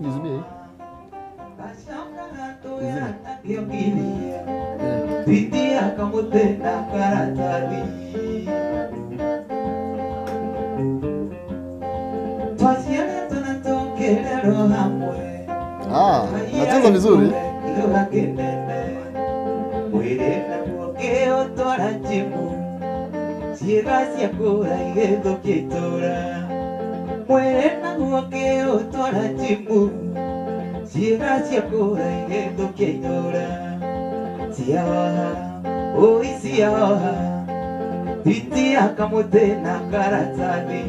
Nizimie. Pitia kamutena karatari Twasiana tunatokelero hamwe nacheza vizuri. Mwirena mwokeo tora jimu Siegasia kura igedo kitora Mwirena mwokeo tora jimu Siegasia kura igedo kitora Siaha, oi siaha Pitia kamutena karatani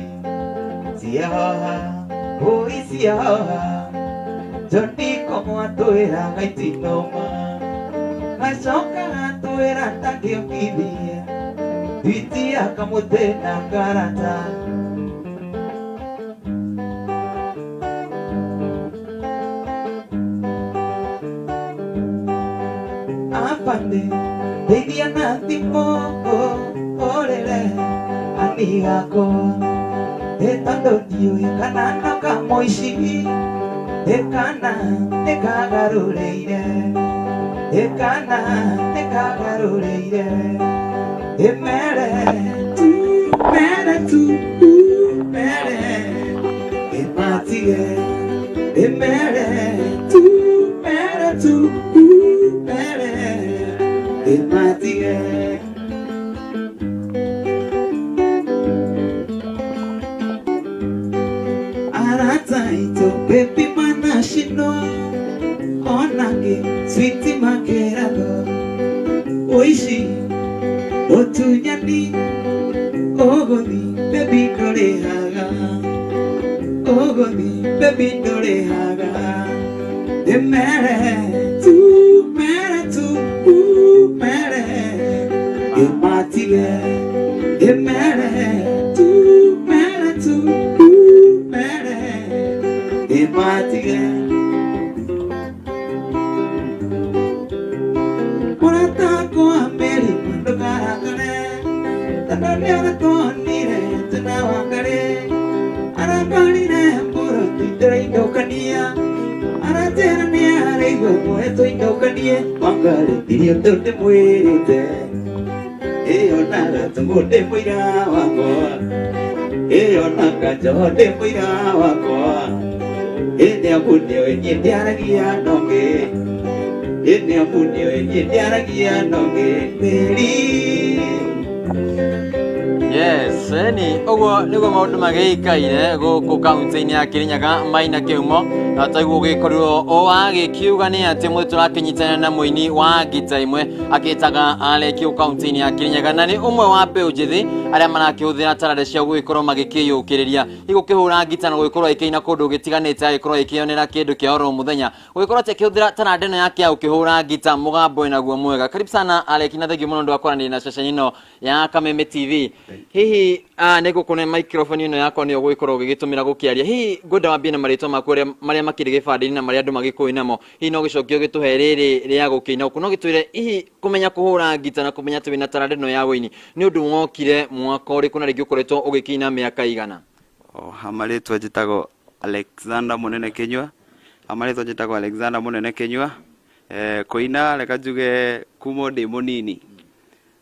Siaha, oi siaha Jondi como atoera gaitinoma Masoka atoera takio kidia Pitia kamutena karatani Apande, Dedia natimo, orele, anigako, etando dio ikanana kamoishi, ekana, ekagaruleire, ekana, ekagaruleire, emere tu, mere, ematie, emere tu, Ematie Arataito baby manashino Onage sweetie makerado Oishi Otunyani Ogoni baby dorehaga Ogoni baby dorehaga Emere tu Ematie, emere tu, mere, ematie. Porata ko ameri mandogara kare, tananya ko nire tunawakare, arakari ne puro titrai dokania, aratera ne arego moeto indokanie, mangale tirio tote muerete. Eona tumude muira wako Eona kajote muira wako Ene amunio enye diaragia nonge Ene amunio enye diaragia nonge Meri Yes, ni ogo nigo maundu magikaire guku kaunti-ini ya Kirinyaga Maina Kiumo na taiguo gikorwo o agikiuga ni ati mwe turakinyitana na muini wa ngita imwe agitaga Aleki kaunti-ini ya Kirinyaga na ni umwe wa mbeũ njithi aria marakihuthira tarare cia gugikorwo magikiyukiriria igukihura ngita na gugikorwo ikina kundu gitiganite agikorwo ikionera kindu kia oro muthenya gugikorwo tekihuthira tarare ino yake ukihura ngita mugambo naguo mwega. Karibu sana Aleki, na thengiũ muno ndu akwarani na ceceni ino ya Kameme TV. Hihi nego kone microphone ino yakwa ni ogwikorwo gigitumira gukiaria hihi ngwenda wambie na maritwa maku maria makiri gibandi-ini na maria andu magikuĩ namo hihi no gicokio gituhe riri ria gukiina kuno gitwire hihi kumenya kuhura ngita na kumenya ati wina taranda ino ya wini ni undu mwokire mwaka uriku na ringi ukoretwo ugikiina miaka igana? Amaritwa njitagwo Alexander Munene Kinyua. Amaritwa njitagwo Alexander Munene Kinyua. Kuina reka njuge kuma ndi munini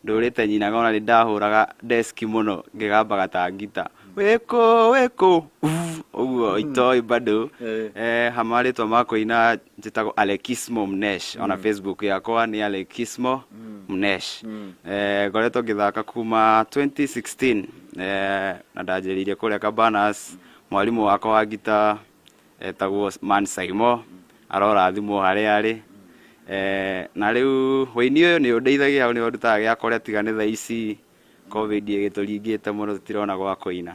ndurite nyinaga ona ndahuraga desk muno ngigambaga ta ngita weko uguo itoi bado hamaritwa makoina njitagwo Alekismo Mnesh ona Facebook yakwa ni Alekismo Mnesh. Ngoretwo ngithaka kuma 2016 na ndanjĩrĩirie kũrĩa Cabanas. Mwarimu wakwa wa ngita etagwo Man Saimo arorathimwo harĩa arĩ. Na riu wĩini ũyũ nĩ ũndeithagia nĩ ũndutaga gĩa kũrĩa tigane thaa ici covid igĩtũringĩte mũno tũtirona gwa kũina.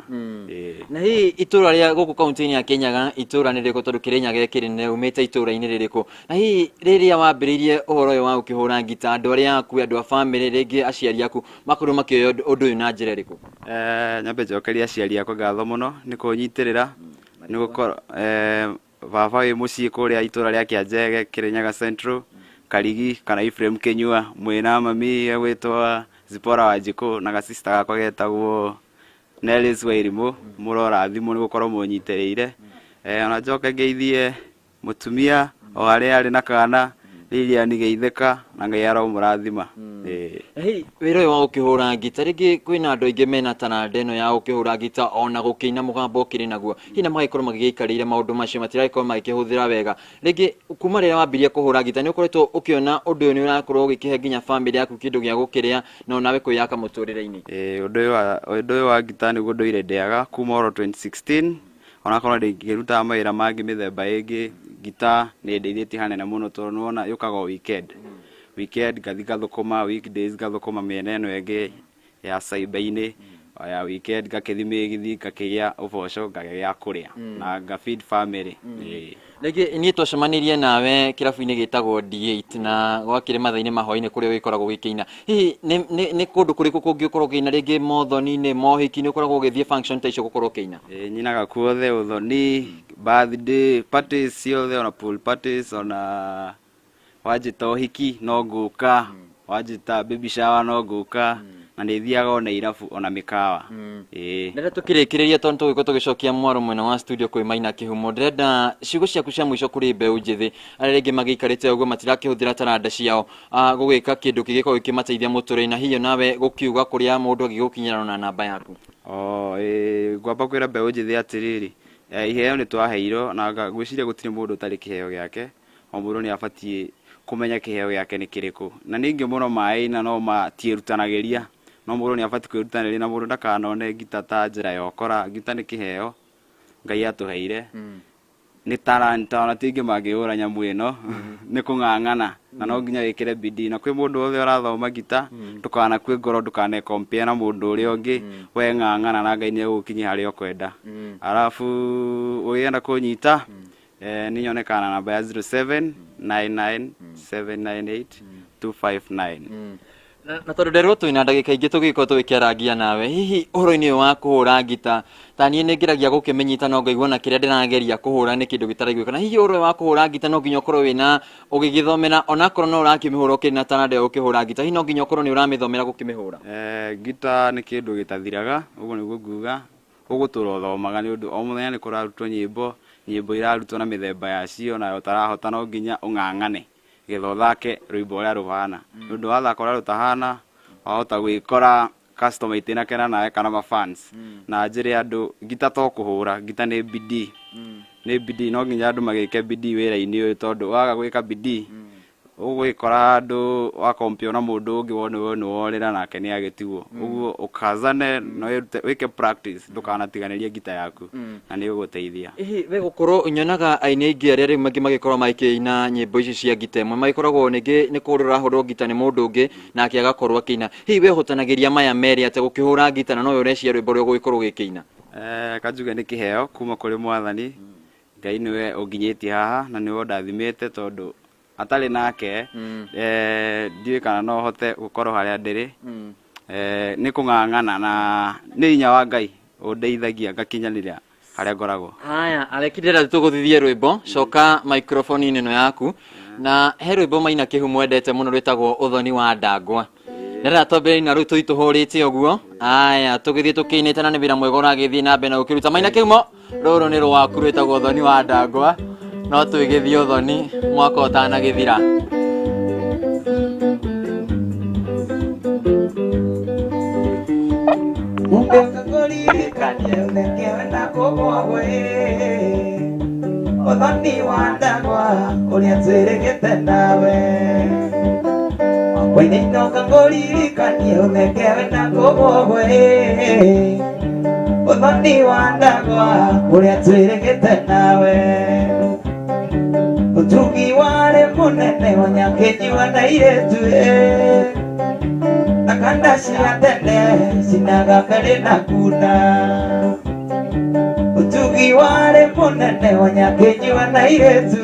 Na hihi itura rĩa gũkũ kaunti-inĩ ya Kirinyaga itura nĩ rĩrĩkũ tondũ Kirinyaga kĩrĩ umĩte itura-inĩ rĩrĩkũ? Na hihi rĩrĩa wambĩrĩirie ũhoro ũyũ wa gũkĩhũra ngita andũ arĩa aku andũ a family rĩngĩ aciari aku makorwo makĩoya ũndũ ũyũ na njĩra ĩrĩkũ? Nyambe njokerie aciari akwa ngatho mũno nĩ kũnyitĩrĩra nĩ gũkorwo baba wĩ mũciĩ kũrĩa itura rĩa Kĩanjege Kirinyaga Central Karigi kana Ephraim Kinyua mwĩna mami gwĩtwo Zipora Wanjikũ na gasista gakwa getagwo Nelis Wairimũ mũrorathimũ nĩ gũkorwo mũnyitĩrĩire. ona njoke ngeithie mutumia o aria ari na kana Lilian Geitheka na Ngai aramũrathima. Hey, wĩra ũyũ wa gũkĩhũra ngita rĩngĩ kwĩna andũ aingĩ mena taranda ĩno ya gũkĩhũra ngita ona gũkĩina mũgambo ũkĩrĩ naguo. Hihi na magĩkorwo magĩgĩikarĩire maũndũ macio matiragĩkorwo magĩkĩhũthĩra wega. Rĩngĩ kuma rĩrĩa wambirie kũhũra ngita nĩ ũkoretwo ũkĩona ũndũ ũyũ nĩ ũrakorwo ũgĩkĩhe nginya famĩlĩ yaku kĩndũ gĩa gũkĩrĩa na onawe kwĩyaka mũtũrĩre-inĩ. Ũndũ ũyũ wa ngita nĩguo ndũire ndĩaga kuma oro 2016 onakorwo ndĩngĩruta mawĩra mangĩ mĩthemba ĩngĩ ngita nĩ ndeithĩtie hanene mũno tondũ nĩwona yũkaga weekend ngathi ngathũkũma weekdays ngathũkũma mĩena ĩno ĩngĩ ya cyber-inĩ ya weekend ngakĩthi mĩgithi ngakĩgĩa ũboco ngagĩa kũrĩa na ngafeed family. Rĩngĩ niĩ twacemanirie nawe kĩrabu-inĩ gĩtagwo D8 na gwakĩrĩ mathaa-inĩ mahwa-inĩ kũrĩa wĩkoragwo gĩkĩina. Hihi nĩ kũndũ kũrĩkũ kũngĩũkorwo ũkĩina rĩngĩ mothoni-inĩ mohiki nĩ ũkoragwo ũgĩthiĩ function ta icio gũkorwo ũkĩina? Nyinaga kuothe ũthoni birthday parties ciothe ona pool parties ona wajita ũhiki no ngũka wajita baby shower no ngũka na nĩ thiaga ona irabu ona mĩkawa. Rĩrĩa tũkĩrĩkĩrĩria tondũ tũgĩkorwo tũgĩcokia mwaro mwena wa studio kwĩ Maina Kĩhumo, ndĩrenda ciugo ciaku cia mũico kũrĩ mbeũ njĩthĩ arĩa rĩngĩ magĩikarĩte ũguo matirakĩhũthĩra taranda ciao gũgĩka kĩndũ kĩngĩkorwo gĩkĩmateithia mũtũrĩre na hihi nawe gũkiuga kũrĩa mũndũ angĩgũkinyĩra na namba yaku. Ngwamba kwĩra mbeũ njĩthĩ atĩrĩrĩ, iheo nĩ twaheirwo na ngwĩciria gũtirĩ mũndũ ũtarĩ kĩheo gĩake, o mũndũ nĩ abatiĩ kũmenya kĩheo gĩake nĩ kĩrĩkũ. Na ningĩ mũno maĩ-inĩ no matiĩrutanagĩria, no mũndũ nĩ abatiĩ kwĩrutanĩria na mũndũ ndakanone ngita ta njĩra ya ũkora. Ngita nĩ kĩheo Ngai atũheire, nĩ talanta ona ti ingĩ mangĩhũra nyamũ ĩno, nĩ kũng'ang'ana na no nginya wĩkĩre bidii. Na kwĩ mũndũ wothe ũrathoma ngita ndũkanakue ngoro ndũkanekompare na mũndũ ũrĩa ũngĩ, we ng'ang'ana na Ngai nĩ egũgũkinyia harĩa ũkwenda. Arabu ũgĩenda kũnyita nĩ nyonekana namba ya 0799798259. Na tondũ nderwo twĩna ndagĩka ingĩ tũgĩkorwo tũgĩkĩarangia nawe, hihi ũhoro-inĩ ũyũ wa kũhũra ngita ta niĩ nĩ ngeragia gũkĩmenyita no ngaigua na kĩrĩa ndĩrageria kũhũra nĩ kĩndũ gĩtaraiguĩka. Na hihi ũhoro ũyũ wa kũhũra ngita no nginya ũkorwo wĩna ũgĩgĩthomera onakorwo no ũrakĩmĩhũra ũkĩrĩ na taranda ya gũkĩhũra ngita, hihi no nginya ũkorwo nĩ ũramĩthomera gũkĩmĩhũra? Ngita nĩ kĩndũ gĩtathiraga, ũguo nĩguo nguga, ũgũtũra ũthomaga nĩ ũndũ o mũthenya nĩ kũrarutwo nyĩmbo irarutwo na mĩthemba yacio na ũtarahota no nginya ũng'ang'ane getha ũthake rwĩmbo ũrĩa rũhana. Nĩ ũndũ wathaka ũrĩa rũtahana wahota gwĩkora customer itinakena nawe kana mafans. Na njĩre andũ ngita to kũhũra, ngita nĩ bidii, no nginya andũ magĩke bidii wĩra-inĩ ũyũ tondũ waga gwĩka bidii ũgwĩkora andũ wakompio na mũndũ ũngĩ wone we nĩ worĩra nake nĩ agĩtigwo. Ũguo ũkazane na wĩke practice ndũkanatiganĩrie ngita yaku na nĩ ũgũteithia. We gũkorwo nyonaga aini aingĩ arĩa rĩu mangĩ magĩkorwo magĩkĩina nyĩmbo ici cia ngita ĩmwe magĩkoragwo ningĩ nĩ kũhũrwo ũrahũrwo ngita nĩ mũndũ ũngĩ nake agakorwo akĩina. Hihi wehotanagĩria maya merĩ atĩ gũkĩhũra ngita na nowe ũreciria rwĩmbo rũrĩa ũgũgĩkorwo ũgĩkĩina? Kanjuge nĩ kĩheo kuma kũrĩ Mwathani. Ngai nĩwe ũnginyĩtie haha na nĩwe ndathimĩte tondũ atarĩ nake ndiũĩ kana no hote gũkorwo harĩa ndĩrĩ. Nĩ kũng'ang'ana na nĩ hinya wa Ngai ũndeithagia ngakinyanĩra harĩa ngoragwo. Haya, arekindĩra tũgũthithie rwĩmbo, coka microphone-inĩ ĩno yaku na he rwĩmbo Maina Kĩhumo endete mũno rwĩtagwo ũthoni wa ndangwa. Nĩrĩa twambĩrĩria na rũu tũitũhũrĩte ũguo. Haya, tũgĩthiĩ tũkĩinĩte na nĩ wĩra mwega ũragĩthiĩ na mbere na gũkĩruta. Maina Kĩhumo, rũrũ nĩ rwaku rwĩtagwo ũthoni wa ndangwa. No twĩgĩthiĩ ũthoni mwaka ũtanagĩthira. Ũthoni wa ndangwa ũrĩa twĩrĩgĩte nawe wakwa-inĩ inoka ngũririkanie ũthekewe na kũgwagwe. Ũthoni wa ndangwa ũrĩa twĩrĩgĩte nawe ũtungi warĩ mũnene Wanyakĩnyua na airĩtu na kanda cia tene cinaga mbere na kuna. Ũtungi warĩ mũnene Wanyakĩnyua na airĩtu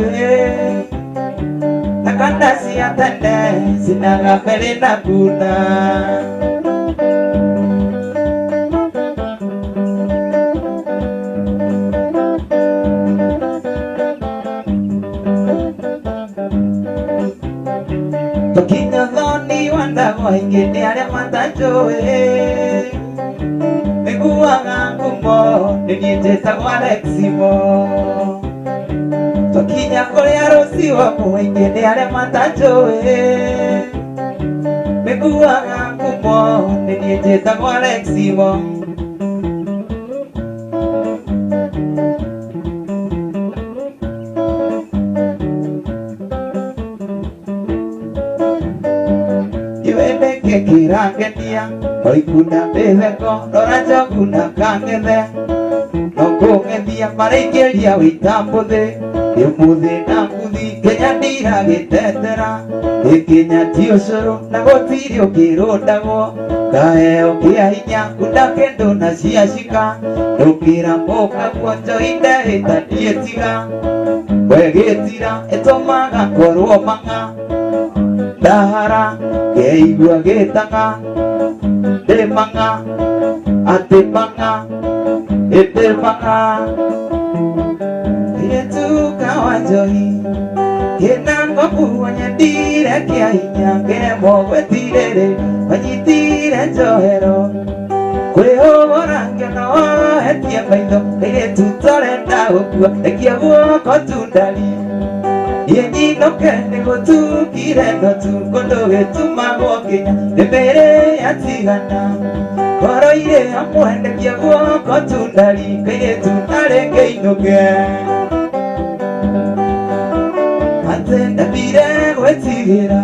na kanda cia tene cinaga mbere na kuna. Tukinya thoni wa ndangwa aingĩ nĩ arĩa matanjũĩ mĩguaga ngumo nĩ niĩ njĩtagwo Aleximo. Tũkinya kũrĩa rũciũ mũingĩ nĩ arĩa matanjũĩ mĩkuaga ngumo nĩ niĩ njĩtagwo Alexibo. Iwendeke kĩrangenia oikuna mĩtheko rora njogu na kang'ethe no kũng'ethia maraingĩria wĩitambũthĩ ũmũthĩ na nguthi Kenya ndiragĩtetera gĩkinya ti ũcũrũ na gũtirĩ ũkĩrũndagwo ngaheo kĩa hinya kunda kĩndũ na ciacika ndũkĩra mũkaguo njoi ndehĩta ndiĩtiga wegĩtira ĩtũmaga korwo mang'a ndahara ngeigua gĩtang'a ndĩ mang'a atĩ mang'a ĩndĩ mang'a ĩtuka wa njohi kĩna ngobu wanyendire kĩa hinya ngemo gwĩtirĩrĩ wanyitire njohero kwĩhũgũra ngĩona wohetie maitho kairĩtu torenda gũkua rekia guoko tundari niĩ nyinũke nĩgũtukire ndotu kũndũ gĩtumagwo nginya ndĩmĩrĩ yatigana ngoro irĩ hamwe ndekia guoko tundari kairĩtu narĩ ngĩinũke atĩ ndambire gwĩtigĩra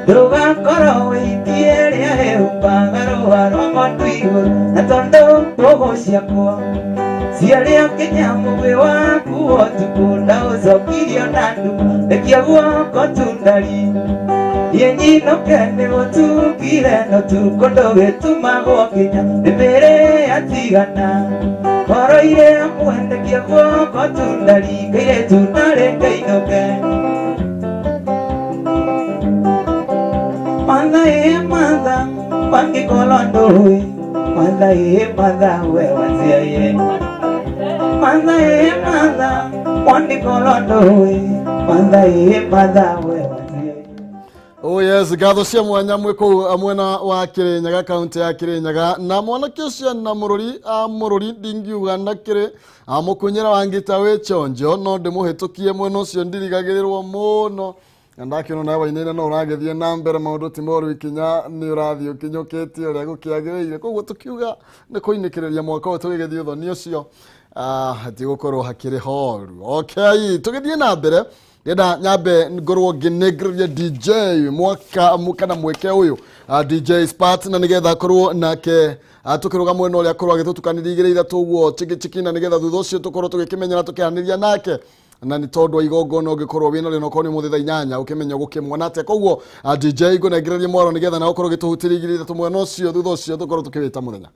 ndũgakorwo wĩitie rĩa hĩhumbaga rũa rwa ng'ondu igũrũ na tondũ mbũgũ ciakwa ciarĩa kĩnyamũgĩ waku ũtukũ ndaũcokirio na nduma rekia guoko tundari niĩ nyinũke nĩgũtukire ndotu kũndũ gĩtumagwo nginya ndĩmĩrĩ yatigana ngoro irĩ hamwe ndekia guoko tundari kairĩtu narĩ ngainũke Mother, eh, mother, wangĩkorwo ndũĩ Mother, eh, mother, we wanzia ye Mother, eh, mother, wangĩkorwo ndũĩ Mother, eh, mother, we wanzia ye Oh yes, gatho cia mwanya mwĩkũu mwena wa Kĩrĩnyaga kaunti ya Kĩrĩnyaga na mwanake ũcio na mũrũri ndingiuga ndakĩrĩ mũkunyĩra wa ngita wĩ chonjo no ndĩmũhĩtũkie mwena ũcio ndirigagĩrĩrwo mũno na ndakĩona nawe wainĩre no ũragĩthiĩ na mbere maũndũ ti moru ikinya nĩ ũrathiĩ ũkinyũkĩtie ũrĩa gũkĩagĩrĩire koguo tũkiuga nĩ kũinĩkĩrĩria mwaka ũyũ tũgĩgĩthiĩ ũthoni ũcio hatigũkorwo hakĩrĩ horu. Okay, tũgĩthiĩ na mbere Yenda nyambe ngorwo ngĩnengĩrĩria DJ mwaka kana mweke ũyũ DJ Spat na nĩgetha korwo nake tũkĩrũga mwena ũrĩa korwo agĩtũtukanĩria igĩrĩ ithatũ ũguo chiki na nĩgetha thutha ũcio tũkorwo tũgĩkĩmenyana tũkĩhanĩria nake na nĩ tondũ wa igongona ũngĩkorwo wĩna rĩo nokorwo nĩ mũthĩ thaa 8 ũkĩmenya gũkĩmwana atĩa koguo DJ ngũnengĩrĩria mwaro nĩgetha na ũkorwo ũgĩtũhutĩria igĩrĩ ithatũ mwena ũcio thutha ũcio tũkorwo tũkĩwĩta mũthenya